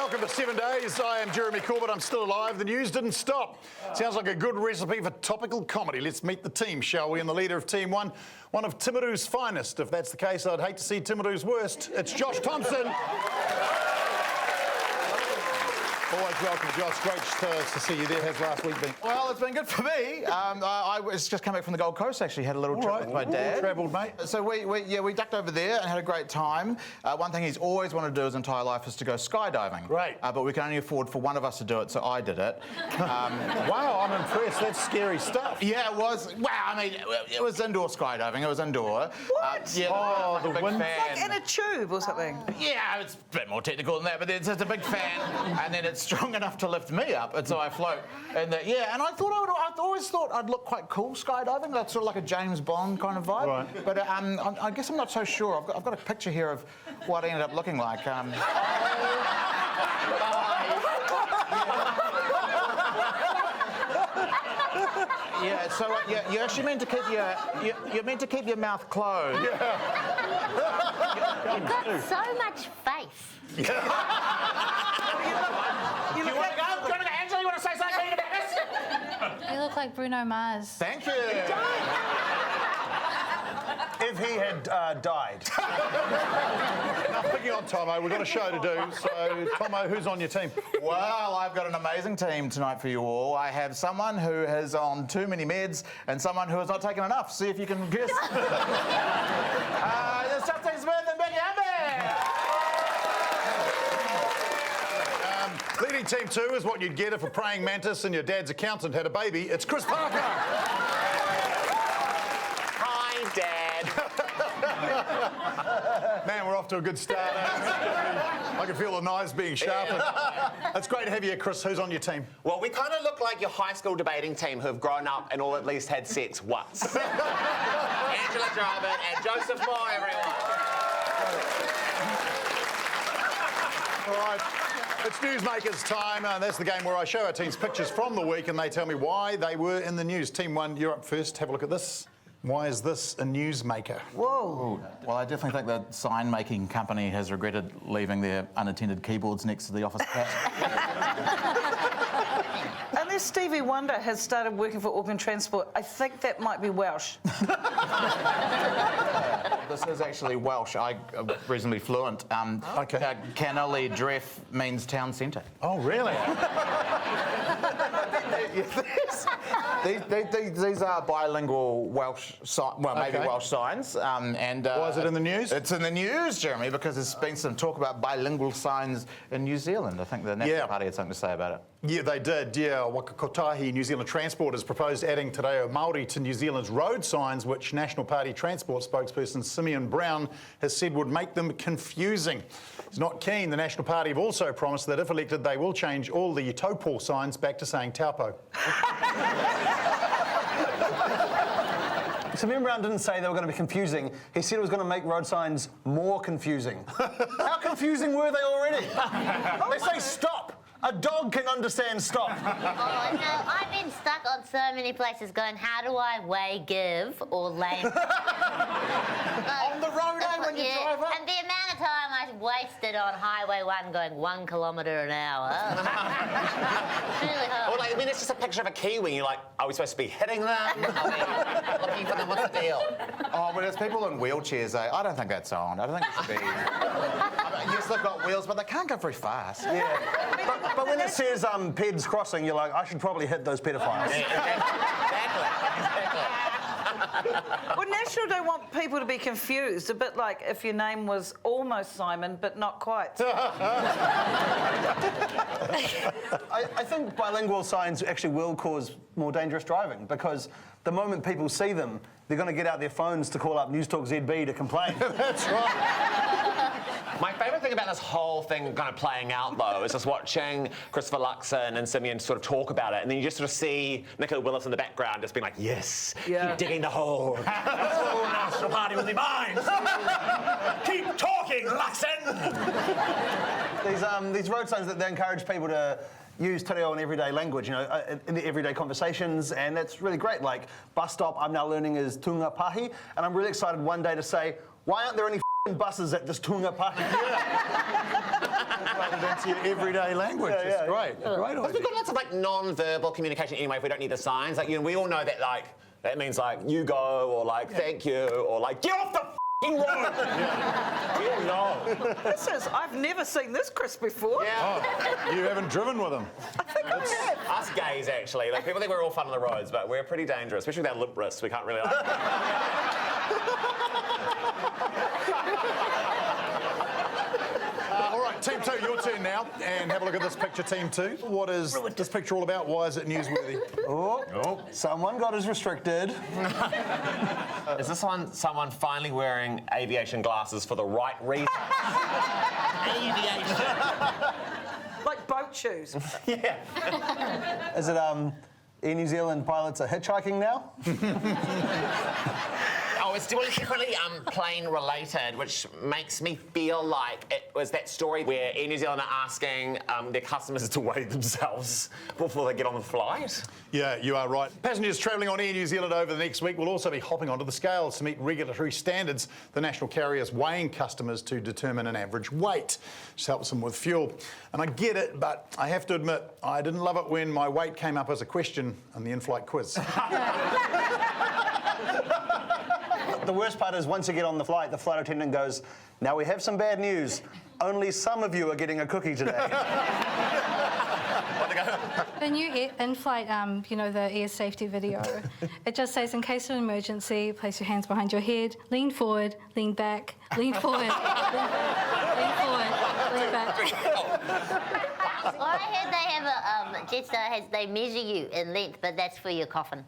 welcome to 7 Days. I am Jeremy Corbett. I'm still alive. The news didn't stop. Sounds like a good recipe for topical comedy. Let's meet the team, shall we? And the leader of Team 1, one of Timaru's finest. If that's the case, I'd hate to see Timaru's worst. It's Josh Thomson. Always welcome, Josh. Great to see you there. How's last week been? Well, it's been good for me. I was just come back from the Gold Coast, actually. Had a little trip with my dad. Travelled, mate. So we ducked over there and had a great time. One thing he's always wanted to do his entire life is to go skydiving. Great. But we can only afford for one of us to do it, so I did it. Wow, I'm impressed. That's scary stuff. Yeah, it was. Wow, I mean, it was indoor skydiving. It was indoor. What? Yeah, the big wind. fan. Like in a tube or something? Yeah, it's a bit more technical than that, but it's just a big fan, and then it's strong enough to lift me up, and so I float. And and I always thought I'd look quite cool skydiving. That's sort of like a James Bond kind of vibe. Right. But I guess I'm not so sure. I've got a picture here of what I ended up looking like. Yeah, so you're actually meant to keep you're meant to keep your mouth closed. Yeah. You've got so much face. You want to go? Angela, you want to say something about this? You look like Bruno Mars. Thank you. If he had died. Now, picking on Tomo, we've got a show to do. So, Tomo, who's on your team? Well, I've got an amazing team tonight for you all. I have someone who is on too many meds and someone who has not taken enough. See if you can guess. There's Justine Smith and Becky Umbers. Leading Team 2 is what you'd get if a praying mantis and your dad's accountant had a baby. It's Chris Parker. Hi, Dad. Man, we're off to a good start. I can feel the knives being sharpened. It's great to have you here, Chris. Who's on your team? Well, we kind of look like your high school debating team who've grown up and all at least had sex once. Angella, Dravid, and Joseph Moore, everyone. All right. It's Newsmakers time, and that's the game where I show our teams pictures from the week and they tell me why they were in the news. Team 1, you're up first. Have a look at this. Why is this a newsmaker? Whoa. Well, I definitely think the sign-making company has regretted leaving their unattended keyboards next to the office cat. Unless Stevie Wonder has started working for Auckland Transport, I think that might be Welsh. This is actually Welsh. I'm reasonably fluent. Okay. Canoli Dref means town centre. Oh, really? These are bilingual Welsh, maybe Okay. Welsh signs. Why is it in the news? It's in the news, Jeremy, because there's been some talk about bilingual signs in New Zealand. I think the National Party had something to say about it. Yeah, they did. Yeah, Waka Kotahi New Zealand Transport has proposed adding Te Reo Māori to New Zealand's road signs, which National Party Transport spokesperson Simeon Brown has said would make them confusing. He's not keen. The National Party have also promised that if elected, they will change all the taupo signs back to saying taupo. Simeon Brown didn't say they were going to be confusing. He said it was going to make road signs more confusing. How confusing were they already? They say stop. A dog can understand stop. Oh, no, I've been stuck on so many places going, how do I way give or lane? On the road, when you drive up. And the amount of time I wasted on Highway 1 going 1 kilometre an hour. Really hard. Or like, I mean, it's just a picture of a Kiwi. And you're like, are we supposed to be hitting them? Are we looking for them? What's the deal? Oh, well, there's people in wheelchairs. I don't think that's on. I don't think it should be. I mean, yes, they've got wheels, but they can't go very fast. Yeah. But when it says PEDs crossing, you're like, I should probably hit those pedophiles. Exactly. Well, National don't want people to be confused, a bit like if your name was almost Simon, but not quite. I think bilingual signs actually will cause more dangerous driving because the moment people see them, they're going to get out their phones to call up News Talk ZB to complain. That's right. My favourite thing about this whole thing kind of playing out, though, is just watching Christopher Luxon and Simeon sort of talk about it, and then you just sort of see Nicola Willis in the background just being like, yes, keep digging the hole. The whole National Party will be mine. Keep talking, Luxon. These road signs that they encourage people to use te reo in everyday language, you know, in the everyday conversations, and that's really great. Like, bus stop, I'm now learning is tunga pahi, and I'm really excited one day to say, why aren't there any buses at this tunga pahi? it into your everyday language. It's great. A great We've idea. got lots of like non-verbal communication anyway. If we don't need the signs, like we all know that that means like you go or like thank you or like get off the f***ing road. We all know. I've never seen this Chris before. Yeah. You haven't driven with him. I think I have. Us gays actually, like people think we're all fun on the roads, but we're pretty dangerous, especially with our limp wrists. We can't really. All right, Team 2, your turn now, and have a look at this picture, Team 2. What is this picture all about? Why is it newsworthy? Someone got us restricted. Is this someone finally wearing aviation glasses for the right reason? Aviation. Like boat shoes. Yeah. Is it Air New Zealand pilots are hitchhiking now? Oh, it's definitely plane related, which makes me feel like it was that story where Air New Zealand are asking their customers to weigh themselves before they get on the flight. Yeah, you are right. Passengers travelling on Air New Zealand over the next week will also be hopping onto the scales to meet regulatory standards. The national carrier's weighing customers to determine an average weight. Just helps them with fuel. And I get it, but I have to admit, I didn't love it when my weight came up as a question on the in-flight quiz. The worst part is once you get on the flight attendant goes, now we have some bad news. Only some of you are getting a cookie today. The new in-flight, the air safety video, it just says, in case of an emergency, place your hands behind your head, lean forward, lean back, lean forward, lean forward, lean back. Well, I heard they have a Jetstar they measure you in length, but that's for your coffin.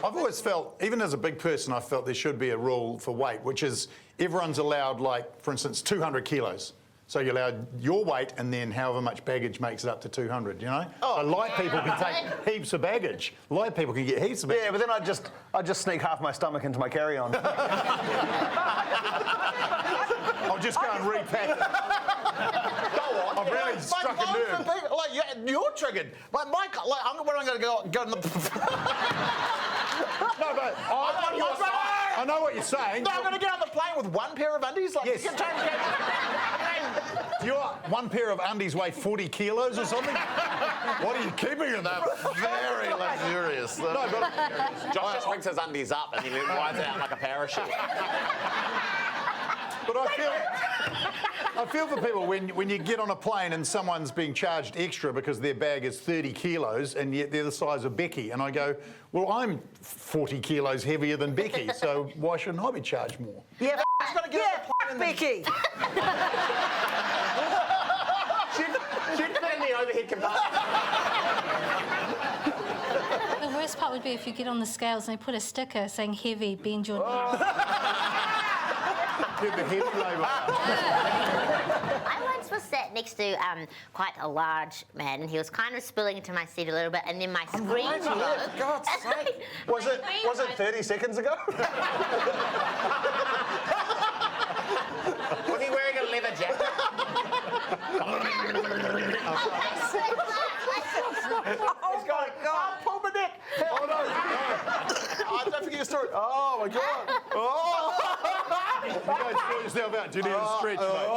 I've always felt, even as a big person, I felt there should be a rule for weight, which is everyone's allowed, like, for instance, 200 kilos. So you're allowed your weight and then however much baggage makes it up to 200, you know? So light people can take heaps of baggage. Light people can get heaps of baggage. Yeah, but then I'd just sneak half my stomach into my carry-on. I'll just go and repack it. I've really struck a nerve. You're triggered. When am I going to go in the... No, but I know what you're saying. No, I'm going to get on the plane with one pair of undies? Like, Yes. Do your one pair of undies weigh 40 kilos or something? What are you keeping in that? Very luxurious. No, but Josh just brings his undies up and then he rides it out like a parachute. But I feel for people when you get on a plane and someone's being charged extra because their bag is 30 kilos and yet they're the size of Becky. And I go, well, I'm 40 kilos heavier than Becky, so why shouldn't I be charged more? Yeah, Becky. She'd fit in the overhead compartment. The worst part would be if you get on the scales and they put a sticker saying heavy, bend your knees. Get the heavy label. I once was sat next to quite a large man, and he was kind of spilling into my seat a little bit, and then my screen broke. For God's sake. Was it 30 seconds ago? Was he wearing a leather jacket? Oh my God. Pull my neck. Oh, no. Oh, don't forget your story. Oh, my God. Oh. You guys sort yourself out. Do you need a stretch, mate?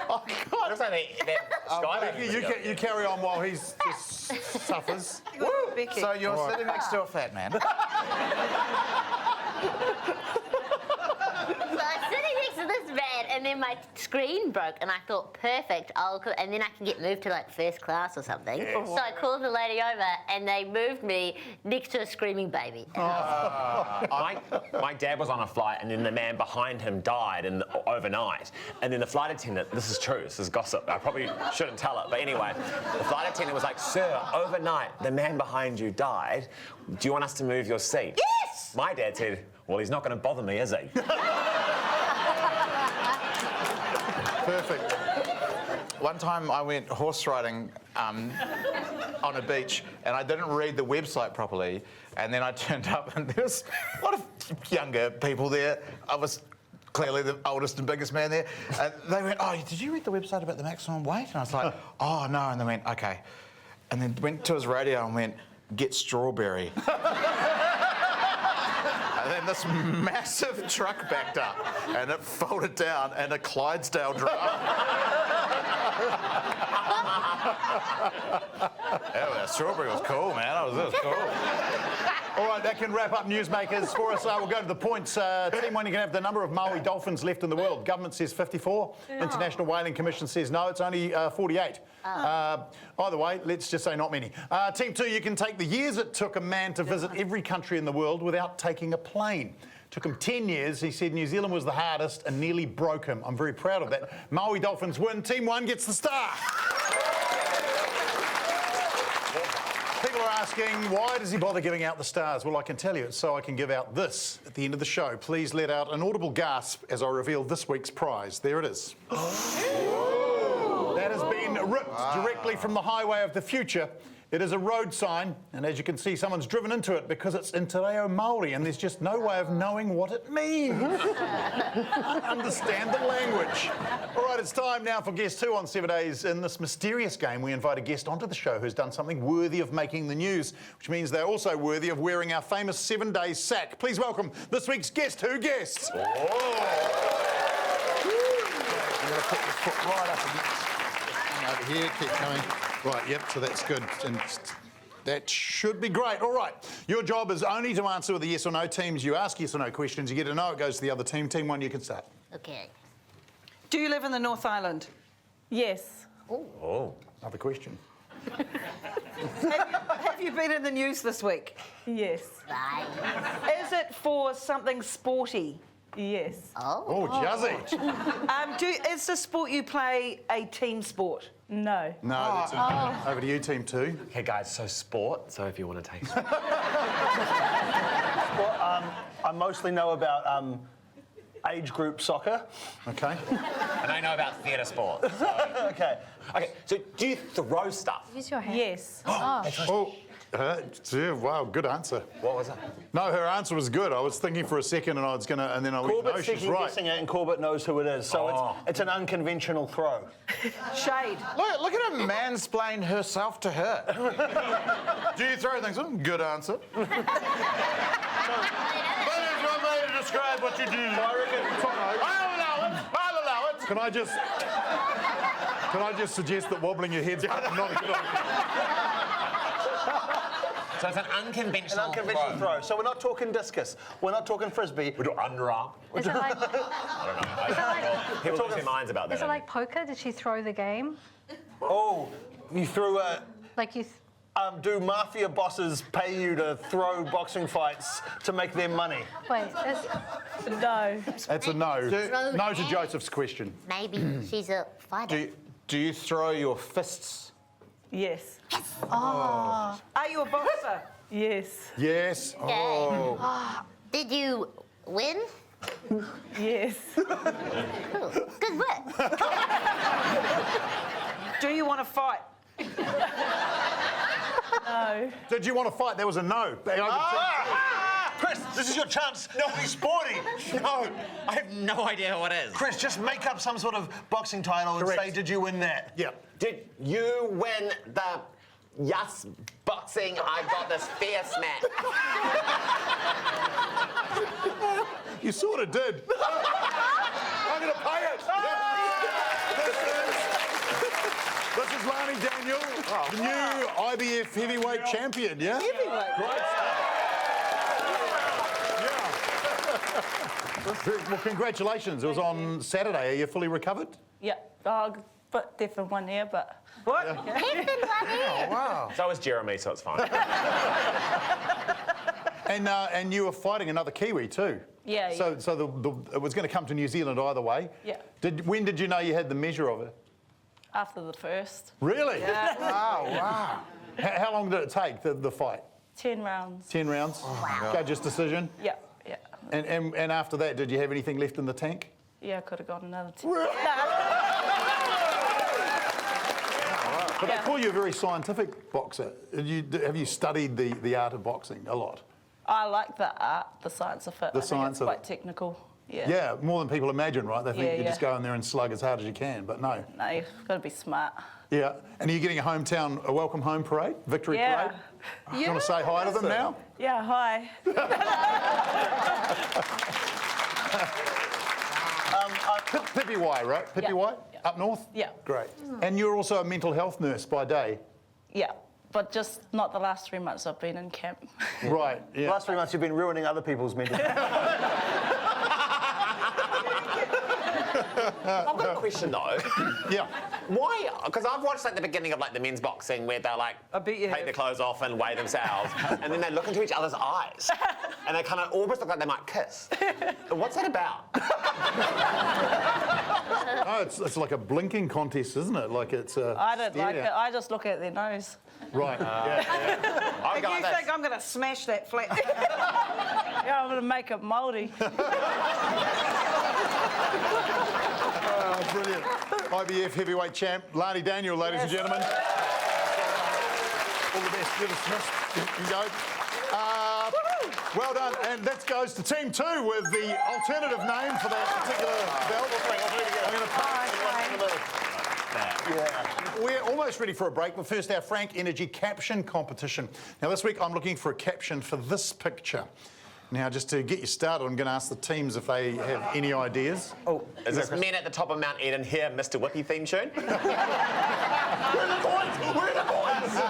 Oh, God. Looks like that skydiving. You carry on while he just suffers. Becky. So you're sitting next to a fat man. So I was sitting next to this man, and then my screen broke, and I thought, perfect, and then I can get moved to like first class or something. So I called the lady over, and they moved me next to a screaming baby. My dad was on a flight, and then the man behind him died overnight. And then the flight attendant, this is true, this is gossip, I probably shouldn't tell it, but anyway, the flight attendant was like, sir, overnight, the man behind you died. Do you want us to move your seat? Yes! My dad said, well, he's not going to bother me, is he? Perfect. One time I went horse riding on a beach, and I didn't read the website properly, and then I turned up and there was a lot of younger people there. I was clearly the oldest and biggest man there. And they went, oh, did you read the website about the maximum weight? And I was like, oh, no. And they went, okay. And then went to his radio and went, get strawberry. And then this massive truck backed up and it folded down and a Clydesdale drove up. Yeah, that strawberry was cool, man. That was cool. All right, that can wrap up Newsmakers for us. We'll go to the points. Team 1, you can have the number of Maori dolphins left in the world. Government says 54. International Whaling Commission says no, it's only 48. Either way, let's just say not many. Team 2, you can take the years it took a man to visit every country in the world without taking a plane. Took him 10 years. He said New Zealand was the hardest and nearly broke him. I'm very proud of that. Maori dolphins win. Team 1 gets the star. People are asking, why does he bother giving out the stars? Well, I can tell you it's so I can give out this at the end of the show. Please let out an audible gasp as I reveal this week's prize. There it is. That has been ripped directly from the highway of the future. It is a road sign, and as you can see, someone's driven into it because it's in Te Reo Māori, and there's just no way of knowing what it means. Understand the language. All right, it's time now for Guess Who on 7 Days. In this mysterious game, we invite a guest onto the show who's done something worthy of making the news, which means they're also worthy of wearing our famous 7 Days sack. Please welcome this week's Guess Who guest. I'm going to put this foot right up over here, keep going. Right, yep, so that's good. And that should be great. All right, your job is only to answer with a yes or no. Teams, you ask yes or no questions. You get a no, it goes to the other team. Team 1, you can start. Okay. Do you live in the North Island? Yes. Oh. Another question. Have you been in the news this week? Yes. Bye. Is it for something sporty? Yes. Oh, jazzy. Is the sport you play a team sport? No. No, that's over to you, Team 2. Okay, guys, so sport, so if you want to take... Well, I mostly know about age group soccer. Okay. And I know about theatre sport. So. Okay. Okay, so do you throw stuff? Use your hand. Yes. Oh, yeah, wow, good answer. What was that? No, her answer was good. I was thinking for a second and I was going to, and then I went, no, Corbett's she's right. guessing it, and Corbett knows who it is. So it's an unconventional throw. Shade. Look at her mansplain herself to her. Do you throw things? Good answer. That is one way to describe what you do. I reckon I'll allow it. I'll allow it. Can I just suggest that wobbling your head's not a good idea? So it's an unconventional, throw. So we're not talking discus. We're not talking frisbee. We do underarm. Is it like, I don't know. People lose their minds about that. is it like poker? Did she throw the game? Oh, you threw a... Like you... do mafia bosses pay you to throw boxing fights to make their money? Wait, No. That's a no. Throw No to hands. Joseph's question. Maybe she's a fighter. Do you throw your fists? Yes. Are you a boxer? Yes. Yes. Okay. Did you win? Yes. Good work. Do you want to fight? No. Did you want to fight? There was a no. Chris, this is your chance to be sporty. No, I have no idea what it is. Chris, just make up some sort of boxing title and Correct. say, did you win that? Yeah. Did you win the Yes Boxing I Got This Fierce match? You sort of did. I'm going to pay it. This is Lani Daniel, the new IBF heavyweight champion, yeah? Heavyweight. Great stuff. Yeah. Well, congratulations. It was on Saturday. Are you fully recovered? Yeah. But different one here, but... What? Wow. So is Jeremy, so it's fine. And you were fighting another Kiwi too. Yeah. So it was going to come to New Zealand either way. Yeah. When did you know you had the measure of it? After the first. Really? Yeah. Wow. How long did it take, the fight? 10 rounds. 10 rounds? Wow. Judge's decision? Yeah. Yeah. And after that, did you have anything left in the tank? Yeah, I could have got another 10. But they call you a very scientific boxer. Have you studied the art of boxing a lot? I like the art, the science of it. The I think science it's of quite it. technical. Yeah, more than people imagine, right? They think Yeah, you just go in there and slug as hard as you can, but no. No, you've got to be smart. Yeah, and are you getting a welcome home parade, victory parade? You want to say hi to them now? Yeah, hi. Pippi Y, right? Pippi Yeah. Y? Yeah. Up north? Yeah. Great. And you're also a mental health nurse by day? Yeah, but just not the last 3 months I've been in camp. Right, The yeah. last 3 months you've been ruining other people's mental health. I've got a question though. Yeah. Why? Because I've watched like the beginning of like the men's boxing where they're like I bet you take have. their clothes off and weigh themselves, and then they look into each other's eyes, and they kind of almost look like they might kiss. What's that about? Oh, it's like a blinking contest, isn't it? Like it's a I don't like stare it. I just look at their nose. Right, yeah. I If you think I'm going to smash that flat. Yeah, I'm going to make it mouldy. Oh, brilliant. IBF heavyweight champ, Lani Daniel, ladies and gentlemen. All the best. You're dismissed. You can go. Well done. And that goes to Team 2 with the alternative name for that particular belt. I'm going to pass it in the middle. We're almost ready for a break, but first our Frank Energy caption competition. Now this week I'm looking for a caption for this picture. Now just to get you started, I'm going to ask the teams if they have any ideas. Oh, is this Men at the Top of Mount Eden here, Mr. Whippy theme tune? Where are the coins? Where are the coins?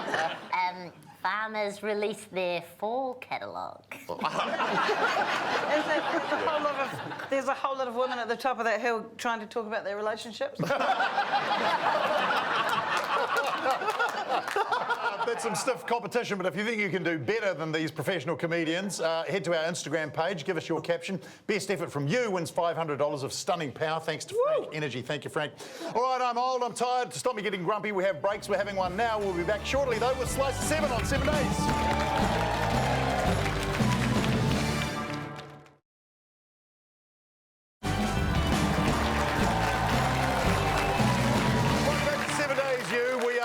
Farmers release their fall catalogue. There's a whole lot of women at the top of that hill trying to talk about their relationships. That's some stiff competition, but if you think you can do better than these professional comedians, head to our Instagram page, give us your caption. Best effort from you wins $500 of stunning power, thanks to Frank Energy. Thank you, Frank. All right, I'm old, I'm tired. To stop me getting grumpy, we have breaks. We're having one now. We'll be back shortly, though, with Slice of 7 on 7 Days.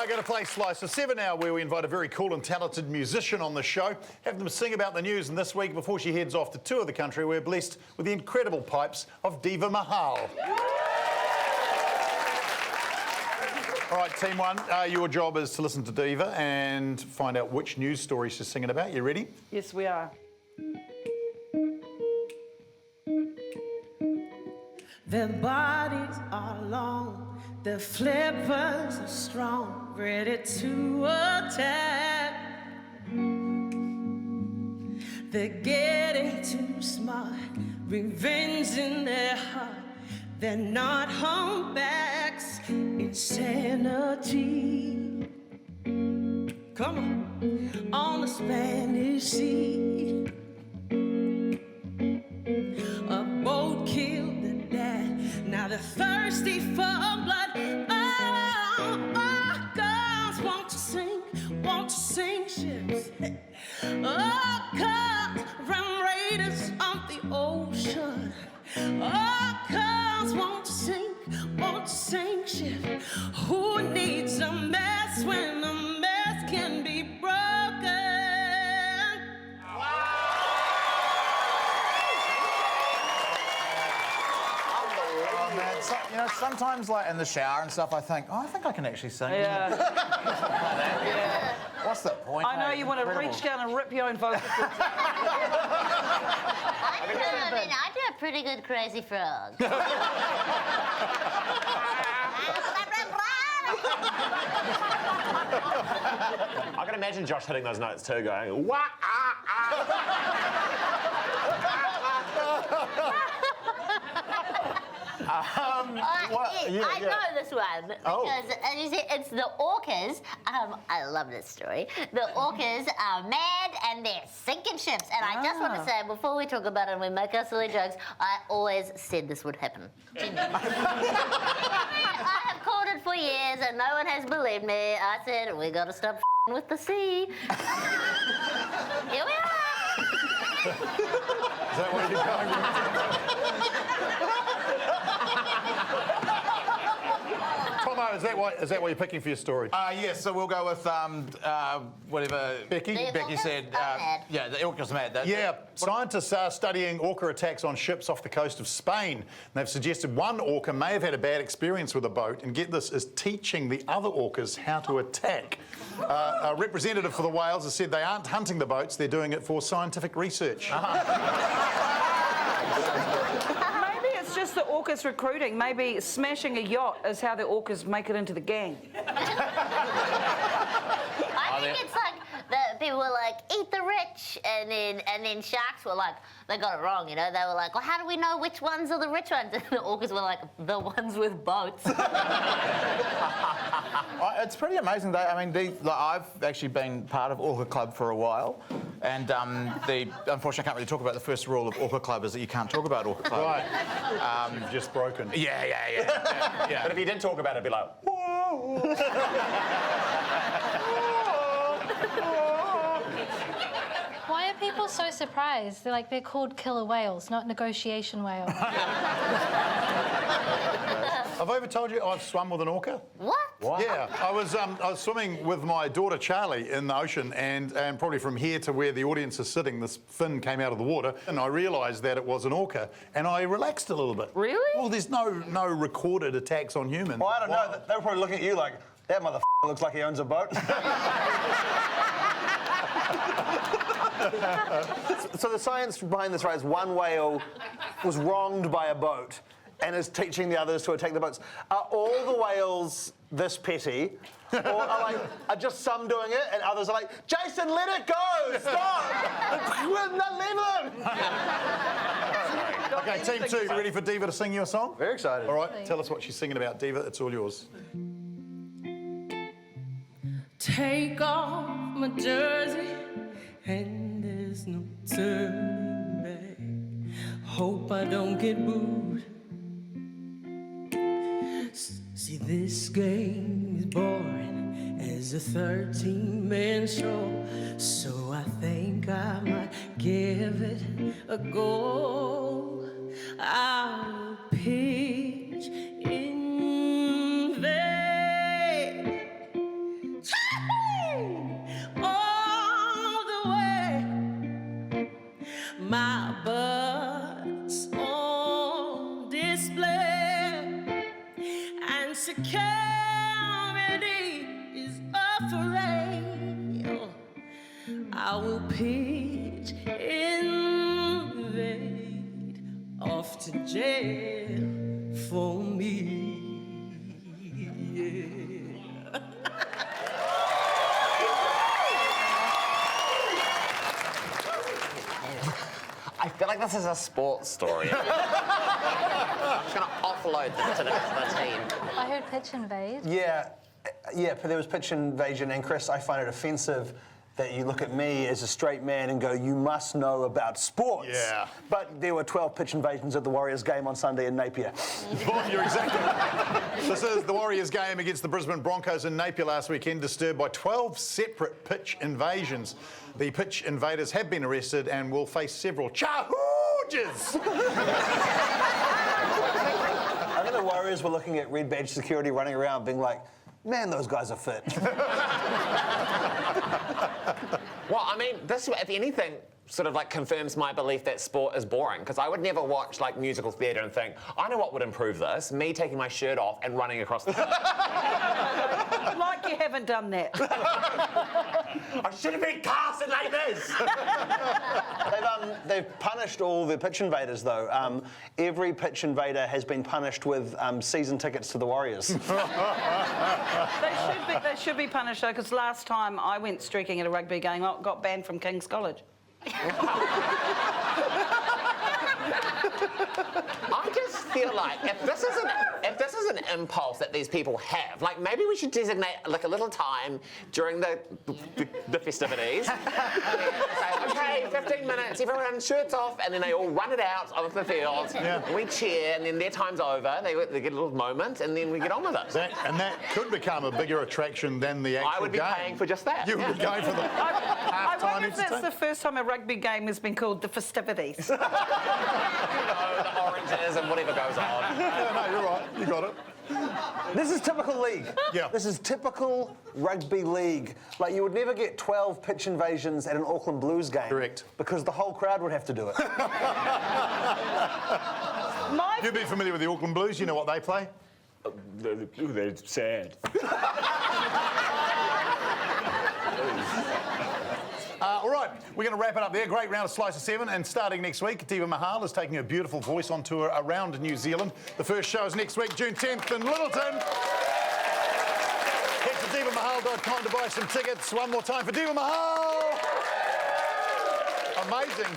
Going to play Slice of 7 now, where we invite a very cool and talented musician on the show, have them sing about the news. And this week, before she heads off to tour the country, we're blessed with the incredible pipes of Diva Mahal. All right, Team 1, your job is to listen to Diva and find out which news story she's singing about. You ready? Yes, we are. Their bodies are long, their flippers are strong, ready to attack. They're getting too smart, revenge in their heart. They're not humbbacks, insanity. Come on the Spanish Sea. A boat killed the dad, now they're thirsty for blood. Oh, girls want to sing ships. Oh, cause rum raiders on the ocean. Oh, cause want to sing ships. Who needs a mess when a mess can be broken? Oh, man. You know, sometimes, like in the shower and stuff, I think, oh, I think I can actually sing. Yeah. What's the point? I know hey? you want to Incredible. reach down and rip your own vocal cords. I do a pretty good crazy frog. I can imagine Josh hitting those notes too, going, wah, ah, I know this one because as you see, it's the orcas. I love this story. The orcas are mad and they're sinking ships. And I just want to say, before we talk about it and we make our silly jokes, I always said this would happen. I have called it for years and no one has believed me. I said, we got to stop with the sea. Here we are. Is that where you're going? Tomo, No, is that what you're picking for your story? Yes, so we'll go with whatever Becky? Becky said. mad. Yeah, the orca's mad. Yeah, scientists are studying orca attacks on ships off the coast of Spain. They've suggested one orca may have had a bad experience with a boat, and get this, is teaching the other orcas how to attack. A representative for the whales has said they aren't hunting the boats, they're doing it for scientific research. Maybe it's just the orcas recruiting. Maybe smashing a yacht is how the orcas make it into the gang. I think it's like the people were like, eat the rich, and then sharks were like, they got it wrong, you know. They were like, well, how do we know which ones are the rich ones? And the orcas were like, the ones with boats. It's pretty amazing. I mean, I've actually been part of Orca Club for a while, and unfortunately I can't really talk about the first rule of Orca Club is that you can't talk about Orca Club. Right. You've just broken. Yeah. But if you did talk about it, it'd be like, whoa. Why are people so surprised? They're called killer whales, not negotiation whales. Have I ever told you I've swum with an orca? What? Yeah, I was swimming with my daughter Charlie in the ocean, and probably from here to where the audience is sitting, this fin came out of the water, and I realised that it was an orca, and I relaxed a little bit. Really? Well, there's no recorded attacks on humans. Well, I don't know. They were probably looking at you like, that motherfucker looks like he owns a boat. So the science behind this, right, is one whale was wronged by a boat and is teaching the others to attack the boats. Are all the whales this petty? Or are just some doing it and others are like, Jason, let it go! Stop! No, leave them! Okay, team two, ready for Diva to sing you a song? Very excited. All right, tell us what she's singing about, Diva. It's all yours. Take off my jersey, and there's no turning back. Hope I don't get booed. See, this game is boring as a 13-man show, so I think I might give it a go. I'll pitch in vain all the way. My butt's on display, and security is afraid. I will pitch invade, off to jail for me. Yeah. I feel like this is a sports story. I'm just going to offload this to the rest of the team. I heard pitch invade. Yeah, but there was pitch invasion, and Chris, I find it offensive that you look at me as a straight man and go, you must know about sports. Yeah. But there were 12 pitch invasions at the Warriors game on Sunday in Napier. Well, you're exactly right. This is the Warriors game against the Brisbane Broncos in Napier last weekend, disturbed by 12 separate pitch invasions. The pitch invaders have been arrested and will face several charges. I think the Warriors were looking at red badge security running around being like, man, those guys are fit. Well, I mean, this, if anything, sort of like confirms my belief that sport is boring, because I would never watch like musical theatre and think, I know what would improve this, me taking my shirt off and running across the Like you haven't done that. I should have been casted like this. They've punished all the pitch invaders, though. Every pitch invader has been punished with season tickets to the Warriors. They should be punished, though, because last time I went streaking at a rugby game, I got banned from King's College. I just feel like if this is an impulse that these people have, like maybe we should designate like a little time during the festivities. Say, okay, 15 minutes, everyone shirts off, and then they all run it out onto the field. Yeah. We cheer, and then their time's over. They get a little moment, and then we get on with it. That could become a bigger attraction than the actual game. I would be paying for just that. You would be going for the I half-time wonder if that's the first time a rugby game has been called the festivities. The oranges and whatever goes on. Yeah, no, you're right. You got it. This is typical league. Yeah. This is typical rugby league. Like, you would never get 12 pitch invasions at an Auckland Blues game. Correct. Because the whole crowd would have to do it. You'd be familiar with the Auckland Blues, you know what they play? They're sad. All right, we're going to wrap it up there. Great round of Slice of Seven, and starting next week, Diva Mahal is taking her beautiful voice on tour around New Zealand. The first show is next week, June 10th in Littleton. Head to divamahal.com to buy some tickets. One more time for Diva Mahal. Amazing.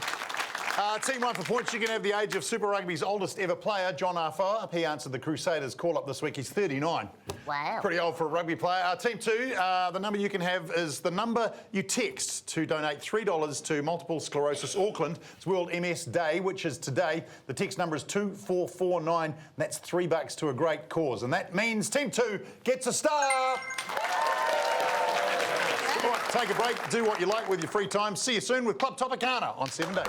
Team Run for Points, you can have the age of Super Rugby's oldest ever player, John Arfoa. He answered the Crusaders call-up this week. He's 39. Wow. Pretty old for a rugby player. Team 2, the number you can have is the number you text to donate $3 to Multiple Sclerosis Auckland. It's World MS Day, which is today. The text number is 2449. That's $3 to a great cause. And that means Team 2 gets a star. All right, take a break, do what you like with your free time. See you soon with Club Topicana on 7 Days.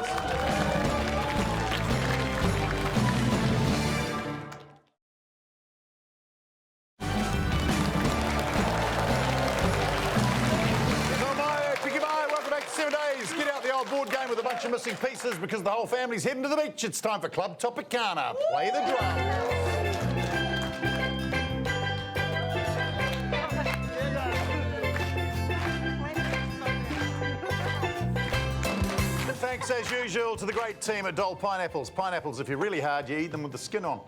Get out the old board game with a bunch of missing pieces because the whole family's heading to the beach. It's time for Club Topicana. Play the drum. Thanks, as usual, to the great team at Dole Pineapples. Pineapples, if you're really hard, you eat them with the skin on.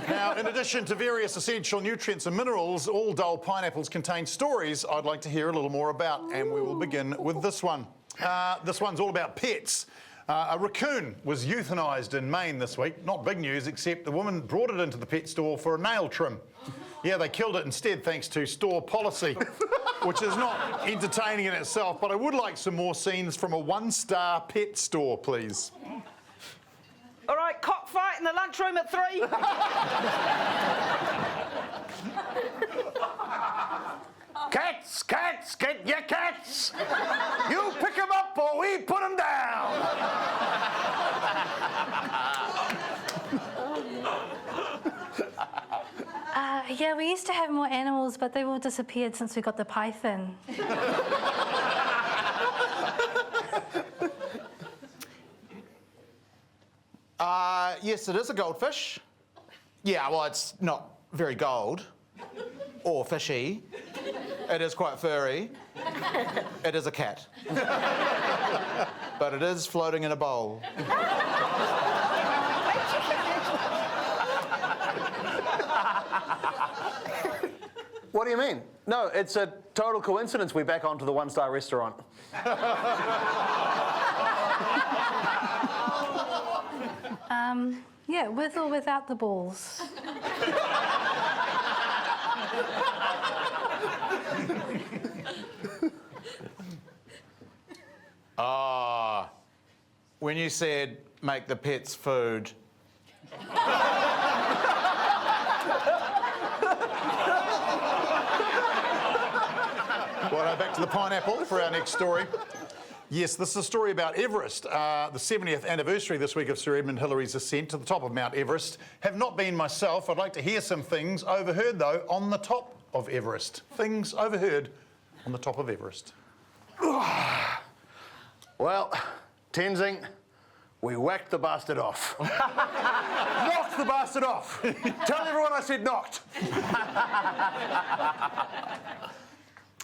Now, in addition to various essential nutrients and minerals, all Dole Pineapples contain stories I'd like to hear a little more about, and we will begin with this one. This one's all about pets. A raccoon was euthanised in Maine this week. Not big news, except the woman brought it into the pet store for a nail trim. Yeah, they killed it instead thanks to store policy, which is not entertaining in itself, but I would like some more scenes from a one-star pet store, please. All right, cockfight in the lunchroom at 3. Cats, cats, get your cats! You pick them up or we put them down! Yeah, we used to have more animals, but they've all disappeared since we got the python. Yes, it is a goldfish. Yeah, well, it's not very gold or fishy. It is quite furry. It is a cat. But it is floating in a bowl. What do you mean? No, it's a total coincidence we're back onto the one-star restaurant. Yeah, with or without the balls. When you said make the pets food. Right, back to the pineapple for our next story. Yes, this is a story about Everest. The 70th anniversary this week of Sir Edmund Hillary's ascent to the top of Mount Everest. Have not been myself. I'd like to hear some things overheard, though, on the top of Everest. Things overheard on the top of Everest. Well, Tenzing, we whacked the bastard off. Knocked the bastard off. Tell everyone I said knocked.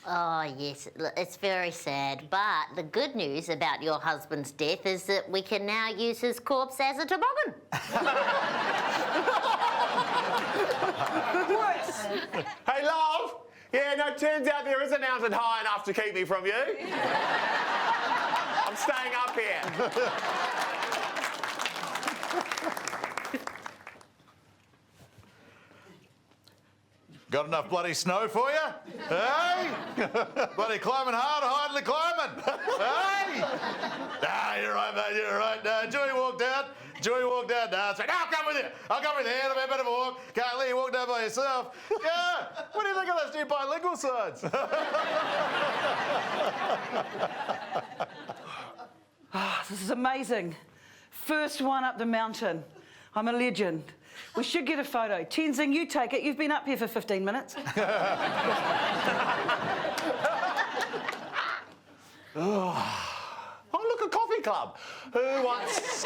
Oh, yes, it's very sad. But the good news about your husband's death is that we can now use his corpse as a toboggan. Hey, love! Yeah, no, turns out there is a mountain high enough to keep me from you. I'm staying up here. Got enough bloody snow for you? Hey? Bloody climbing hard, hardly climbing. Hey? Ah, you're right, mate, you're right. Joey walked out. Nah, I said, no, I'll come with you. I'll come with you. It'll be a bit of a walk. Can't let you walk down by yourself. Yeah. What do you think of those new bilingual signs? This is amazing. First one up the mountain. I'm a legend. We should get a photo. Tenzing, you take it. You've been up here for 15 minutes. Oh, look, a coffee club. Who wants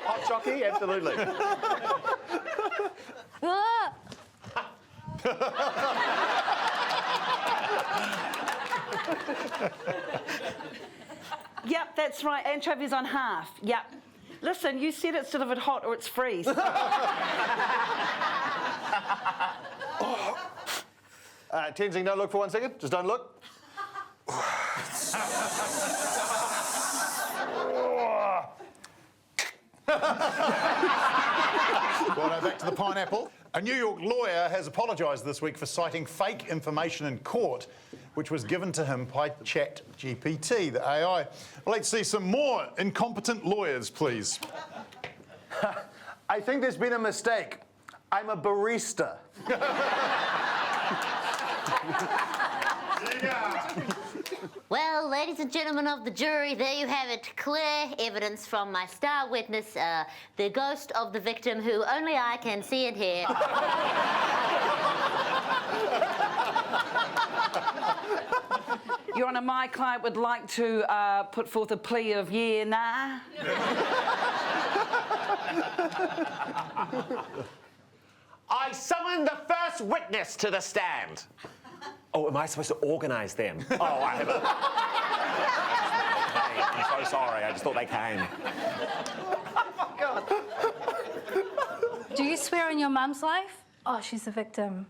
hot jockey? Absolutely. Ah! Yep, that's right. Anchovies on half. Yep. Listen, you said it's delivered hot or it's freeze. Tenzing, don't look for 1 second. Just don't look. Righto, back to the pineapple. A New York lawyer has apologised this week for citing fake information in court, which was given to him by ChatGPT, the AI. Let's see some more incompetent lawyers, please. I think there's been a mistake. I'm a barista. Well, ladies and gentlemen of the jury, there you have it. Clear evidence from my star witness, the ghost of the victim who only I can see and hear. Your Honour, my client would like to put forth a plea of yeah, nah. I summon the first witness to the stand. Oh, am I supposed to organise them? Oh, I haven't. Hey, I'm so sorry. I just thought they came. Do you swear on your mum's life? Oh, she's the victim.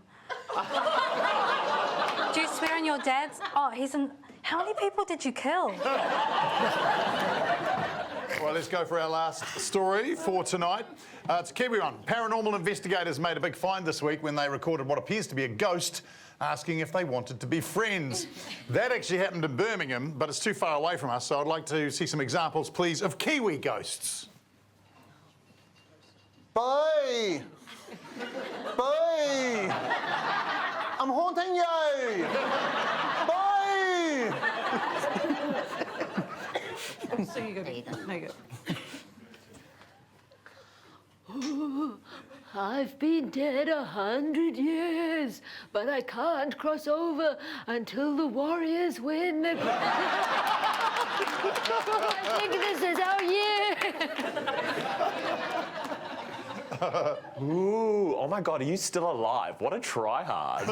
Do you swear on your dad's? Oh, he's in... How many people did you kill? Well, let's go for our last story for tonight. It's a Kiwi one. Paranormal investigators made a big find this week when they recorded what appears to be a ghost asking if they wanted to be friends. That actually happened in Birmingham, but it's too far away from us, so I'd like to see some examples, please, of Kiwi ghosts. Bye! Bye! I'm haunting you! Bye! So you go. There you go. There you go. I've been dead 100 years, but I can't cross over until the Warriors win the... I think this is our year. Ooh, oh my God, are you still alive? What a try-hard.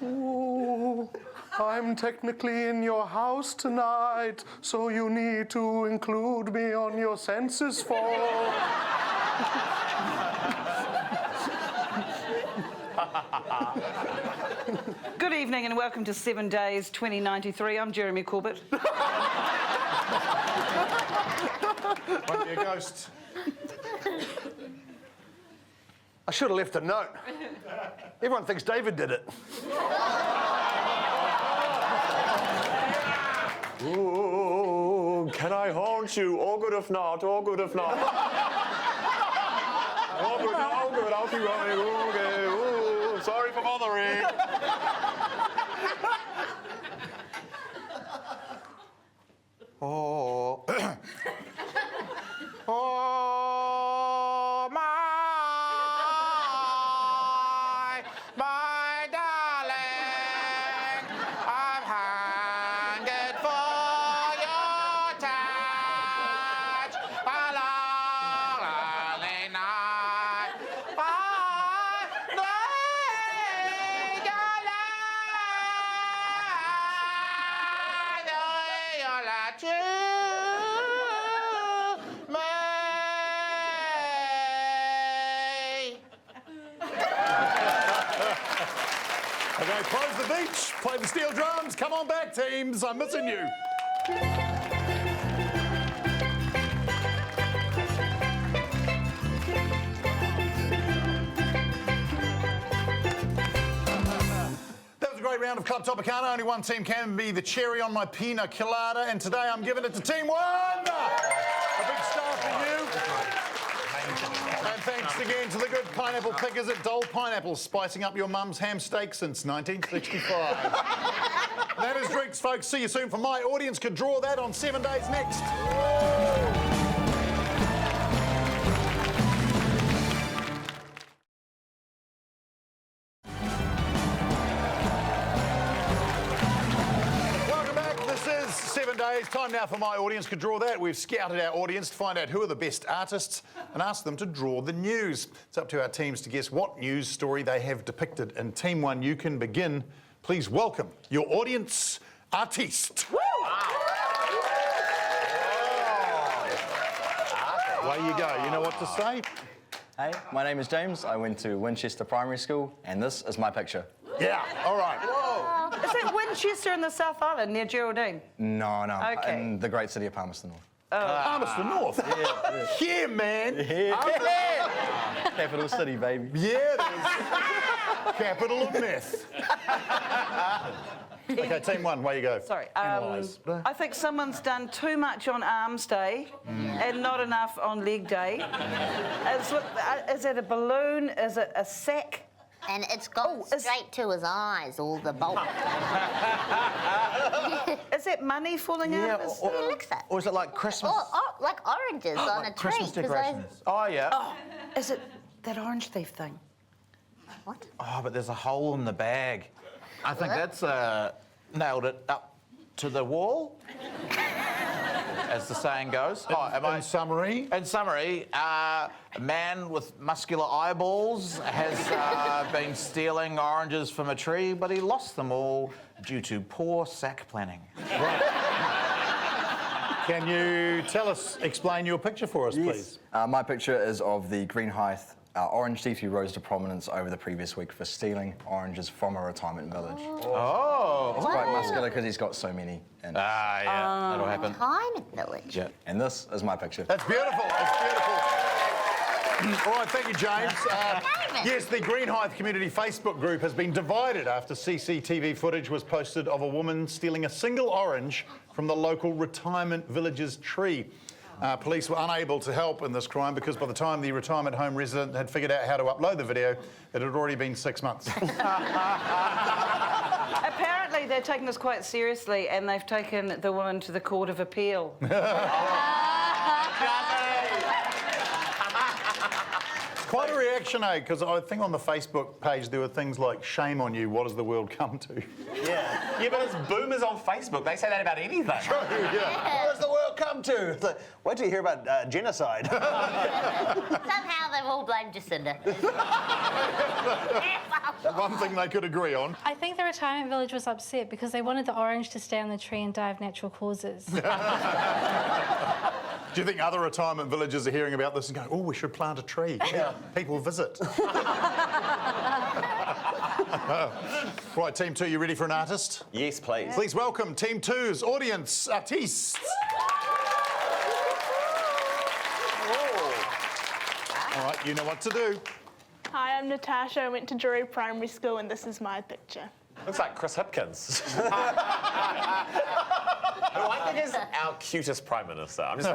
Ooh, I'm technically in your house tonight, so you need to include me on your census form. Good evening and welcome to 7 Days 2093. I'm Jeremy Corbett. Won't be a ghost. I should have left a note. Everyone thinks David did it. Ooh, can I haunt you? All good if not, all good if not. All good, I'll keep running. Okay, ooh, sorry for bothering. Oh. Oh, my darling, I've hungered for your touch a long, lonely night. I need your love, your love too. Okay, close the beach, play the steel drums. Come on back, teams. I'm missing you. That was a great round of Club Tropicana. Only one team can be the cherry on my pina colada, and today I'm giving it to Team 1. A big star for you. And thanks again to the good pineapple pickers at Dole Pineapple, spicing up your mum's ham steak since 1965. That is drinks, folks. See you soon for My Audience Could Draw That on 7 Days next. Welcome back. This is 7 Days. Time now for My Audience Could Draw That. We've scouted our audience to find out who are the best artists and asked them to draw the news. It's up to our teams to guess what news story they have depicted. And Team 1, you can begin. Please welcome your audience artiste. Away you go. You know what to say? Hey, my name is James. I went to Winchester Primary School, and this is my picture. Yeah, all right. Is it Winchester in the South Island near Geraldine? No, Okay. in the great city of Palmerston North. Palmerston North. Yeah, man. Yeah. Capital city, baby. Yeah, it is. Capital of meth. Okay, Team 1, way you go. Sorry. I think someone's done too much on Arms Day and not enough on Leg Day. Is it a balloon? Is it a sack? And it's gone straight to his eyes, all the bulk. Is it money falling out of his... He looks at. Or is it like Christmas? Like oranges on a tree. Christmas 'cause decorations. Oh, yeah. Oh, is it that orange thief thing? What? Oh, but there's a hole in the bag. I think that's nailed it up to the wall, as the saying goes. In summary? In summary, a man with muscular eyeballs has been stealing oranges from a tree, but he lost them all due to poor sack planning. Right. Can you explain your picture for us, please? My picture is of the Green Height orange thief who rose to prominence over the previous week for stealing oranges from a retirement village. Oh. He's quite muscular because he's got so many. And Yeah, that'll happen. Retirement village. yeah, and this is my picture. That's beautiful. That's beautiful. All right, thank you, James. Yes, the Green Height Community Facebook group has been divided after CCTV footage was posted of a woman stealing a single orange from the local retirement village's tree. Police were unable to help in this crime because by the time the retirement home resident had figured out how to upload the video, it had already been 6 months. Apparently, they're taking this quite seriously and they've taken the woman to the Court of Appeal. Quite a reaction, eh? Because I think on the Facebook page there were things like, shame on you, what has the world come to? Yeah, but it's boomers on Facebook. They say that about anything. True, yeah. What does the world come to? It's like, wait till you hear about genocide. Somehow they've all blamed Jacinda. One thing they could agree on. I think the retirement village was upset because they wanted the orange to stay on the tree and die of natural causes. Do you think other retirement villages are hearing about this and going, oh, we should plant a tree? Yeah. People visit. Right, Team 2, you ready for an artist? Yes, please. Please welcome Team 2's audience artistes. All right, you know what to do. Hi, I'm Natasha. I went to Dravid Primary School and this is my picture. Looks like Chris Hipkins. Who I think is our cutest Prime Minister. I'm just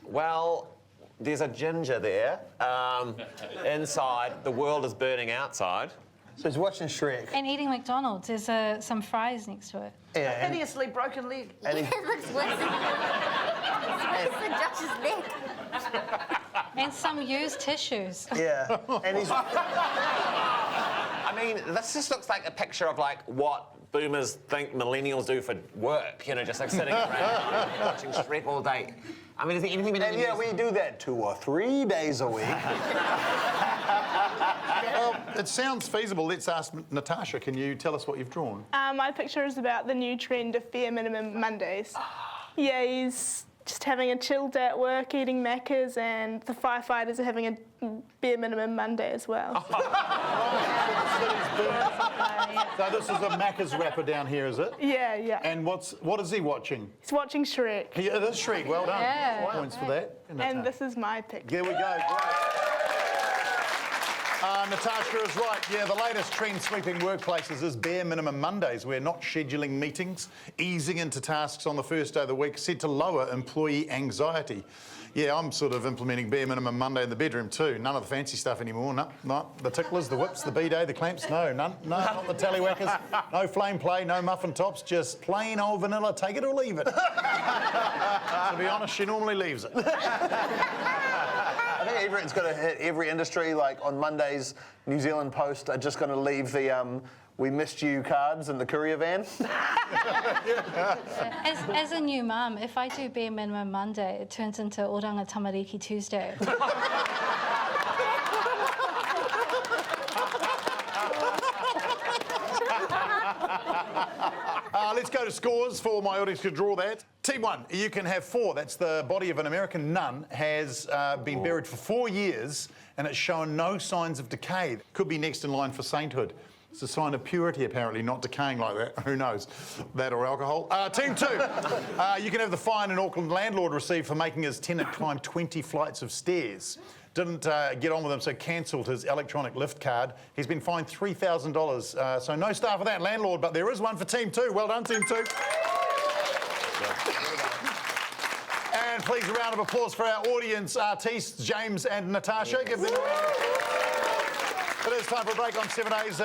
well, there's a ginger there. Inside, the world is burning outside. So he's watching Shrek. And eating McDonald's. There's some fries next to it. Yeah, and Hideously broken leg. It looks worse than Josh's neck. And some used tissues. yeah, and he's. I mean, this just looks like a picture of like what boomers think millennials do for work. You know, just like sitting around watching Shrek all day. I mean, is there anything we And yeah, we do that 2 or 3 days a week. Well, it sounds feasible. Let's ask Natasha. Can you tell us what you've drawn? My picture is about the new trend of bare minimum Mondays. Yeah, he's just having a chill day at work, eating Maccas, and the firefighters are having a bare minimum Monday as well. So this is a Macca's wrapper down here, is it? Yeah, yeah. And what is he watching? He's watching Shrek. It is Shrek. Well done. Yeah. Points for that. And this is my picture. There we go. Great. Natasha is right. Yeah, the latest trend sweeping workplaces is bare minimum Mondays. We're not scheduling meetings, easing into tasks on the first day of the week, said to lower employee anxiety. Yeah, I'm sort of implementing bare minimum Monday in the bedroom too. None of the fancy stuff anymore. No, the ticklers, the whips, the B-day, the clamps, no, none. No, not the tallywhackers. No flame play, no muffin tops, just plain old vanilla, take it or leave it. To be honest, she normally leaves it. I think it's going to hit every industry. Like on Mondays, New Zealand Post are just going to leave the "We missed you" cards in the courier van. As a new mum, if I do bare minimum Monday, it turns into Oranga Tamariki Tuesday. Let's go to scores for my audience to draw that. Team 1, you can have 4. That's the body of an American nun, has been buried for 4 years and it's shown no signs of decay. Could be next in line for sainthood. It's a sign of purity, apparently, not decaying like that. Who knows? That or alcohol. Team 2, you can have the fine an Auckland landlord received for making his tenant climb 20 flights of stairs. Didn't get on with him, so cancelled his electronic lift card. He's been fined $3,000. So no star for that landlord, but there is one for Team 2. Well done, Team 2. And please, a round of applause for our audience artistes, James and Natasha. Give them a round. It is time for a break on 7 Days.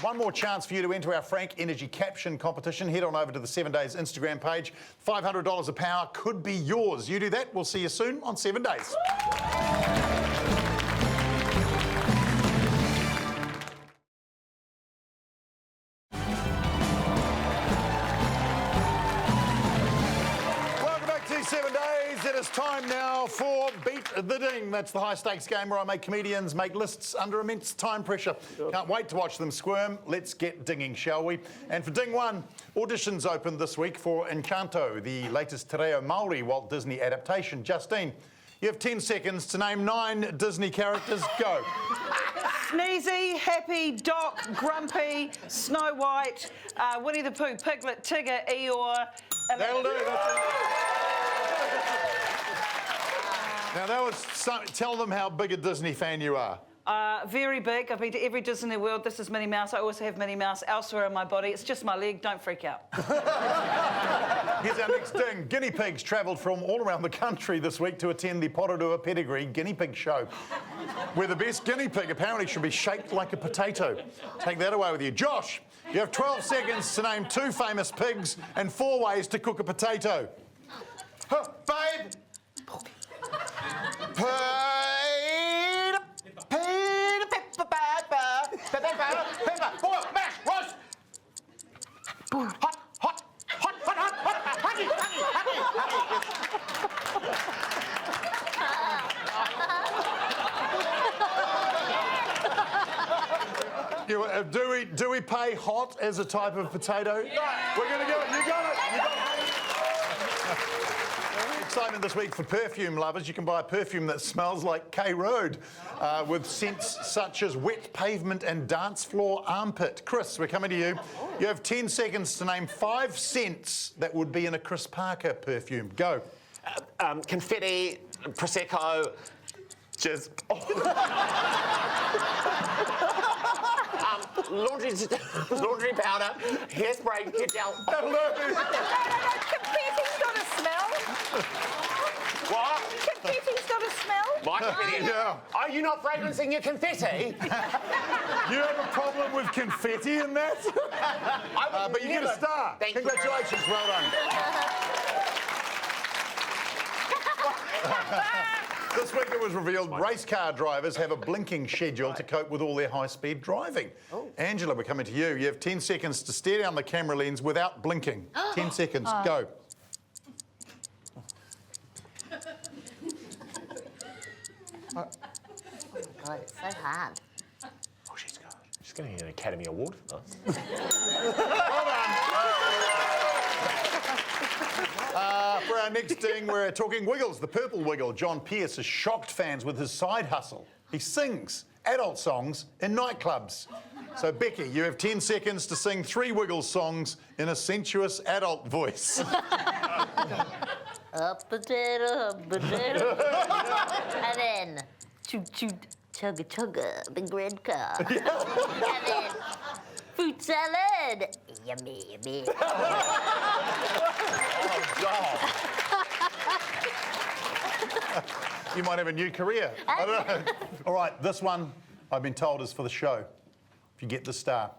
One more chance for you to enter our Frank Energy Caption competition. Head on over to the 7 Days Instagram page. $500 a power could be yours. You do that. We'll see you soon on 7 Days. It is time now for Beat the Ding. That's the high-stakes game where I make comedians make lists under immense time pressure. Can't wait to watch them squirm. Let's get dinging, shall we? And for Ding 1, auditions opened this week for Encanto, the latest Te Reo Māori Walt Disney adaptation. Justine, you have 10 seconds to name 9 Disney characters. Go. Sneezy, Happy, Doc, Grumpy, Snow White, Winnie the Pooh, Piglet, Tigger, Eeyore. That'll do. Now, that was tell them how big a Disney fan you are. Very big. I've been to every Disney World. This is Minnie Mouse. I also have Minnie Mouse elsewhere in my body. It's just my leg. Don't freak out. Here's our next ding. Guinea pigs travelled from all around the country this week to attend the Porirua Pedigree Guinea Pig Show, where the best guinea pig apparently should be shaped like a potato. Take that away with you. Josh, you have 12 seconds to name 2 famous pigs and 4 ways to cook a potato. Babe! Do we pay hot as a type of potato? Yeah. We're going to go. You got it. You got it. Excitement this week for perfume lovers. You can buy a perfume that smells like K Road with scents such as wet pavement and dance floor armpit. Chris, we're coming to you. You have 10 seconds to name 5 scents that would be in a Chris Parker perfume. Go. Confetti, Prosecco, jizz. Laundry powder, hairspray, kid gel. Confetti's got a smell. What? Confetti's got a smell. My confetti? Yeah. Are you not fragrancing your confetti? You have a problem with confetti in that? But you get a star. Congratulations, well done. This week it was revealed race car drivers have a blinking schedule to cope with all their high-speed driving. Angela, we're coming to you. You have 10 seconds to stare down the camera lens without blinking. 10 seconds, go. Oh my God, it's so hard. Oh, she's getting an Academy Award for this. Well done. For our next ding, we're talking Wiggles, the purple wiggle. John Pearce has shocked fans with his side hustle. He sings adult songs in nightclubs. So, Becky, you have 10 seconds to sing 3 Wiggles songs in a sensuous adult voice. Up potato, and then choo choo, chugga chugga, big red car. And then fruit salad, yummy, yummy. You might have a new career. I don't know. All right, this one I've been told is for the show. If you get the star.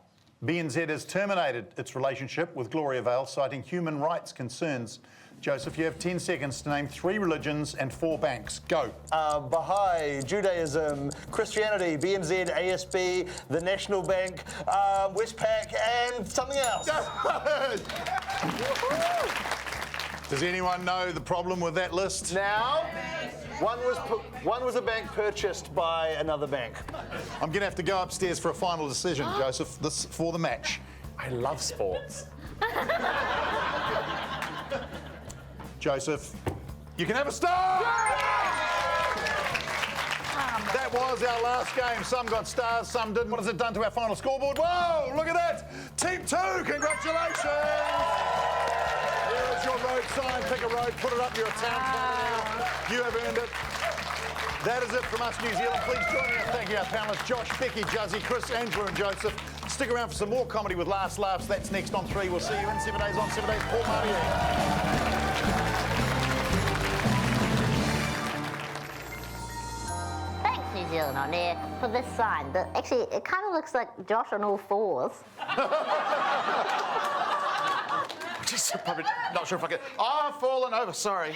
BNZ has terminated its relationship with Gloria Vale, citing human rights concerns. Joseph, you have 10 seconds to name 3 religions and 4 banks. Go. Baha'i, Judaism, Christianity, BNZ, ASB, the National Bank, Westpac, and something else. Does anyone know the problem with that list? Now, one was a bank purchased by another bank. I'm going to have to go upstairs for a final decision, Joseph, this for the match. I love sports. Joseph, you can have a star! That was our last game. Some got stars, some didn't. What has it done to our final scoreboard? Whoa, look at that! Team 2, congratulations! Here is your road sign. Pick a road, put it up your town plan. You have earned it. That is it from us, New Zealand. Please join me in thanking our panelists, Josh, Becky, Juzzy, Chris, Angela and Joseph. Stick around for some more comedy with Last Laughs. That's next on 3. We'll see you in 7 days on 7 days. Paul Marty. Thanks, New Zealand On Air, for this sign. Actually, it kind of looks like Josh on all 4s. Just probably not sure if I could. Oh, I've fallen over, sorry.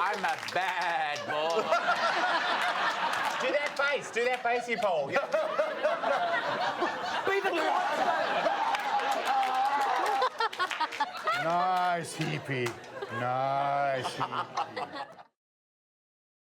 I'm a bad boy. Do that face, you Paul. Be the Nice, Hippie. Nice, Hippie.